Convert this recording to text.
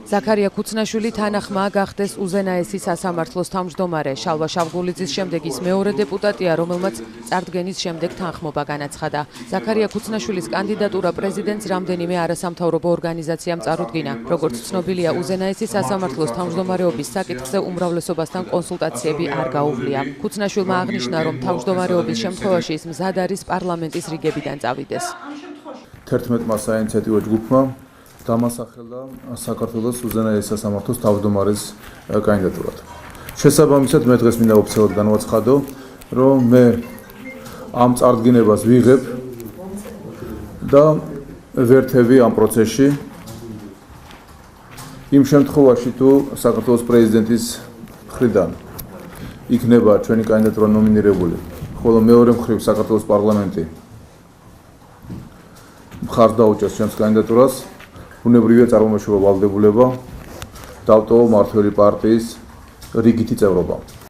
ზაქარია ქუცნაშვილი თანახმაა გახდეს უზენაესი სასამართლოს თავმჯდომარე. შალვა შავგულიძის შემდეგ ის მეორე დეპუტატია, რომელმაც წარდგენის შემდეგ თანხმობა განაცხადა. ზაქარია ქუცნაშვილის კანდიდატურა პრეზიდენტს რამდენიმე არასამთავრობო ორგანიზაციამ წარუდგინა. როგორც ცნობილია, უზენაესი სასამართლოს თავმჯდომარეობის საკითხზე უმრავლესობასთან კონსულტაციები არ გაუვლია. ქუცნაშვილმა აღნიშნა, რომ თავმჯდომარეობის შემთხვევაში ის მზად არის პარლამენტის რიგებიდან წავიდეს. 11-მა საინიციატივო ჯგუფმა დამასახელა საქართველოს უზენაესი სასამართლოს თავმჯდომარის კანდიდატურად. შესაბამისად, მე დღეს მინდა ოფიციალურად განვაცხადო, რომ მე ამ წარდგინებას ვიღებ და ვერთები ამ პროცესში. იმ შემთხვევაში, თუ საქართველოს პრეზიდენტის მხრიდან იქნება ჩვენი კანდიდატურა ნომინირებული, ხოლო მეორე მხრივ საქართველოს პარლამენტი მხარს დაუჭერს ჩვენს კანდიდატურას, ბუნებრივია წარმოუშვება ვალდებულება დავტოვო მმართველი პარტიის რიგითი წევრობა.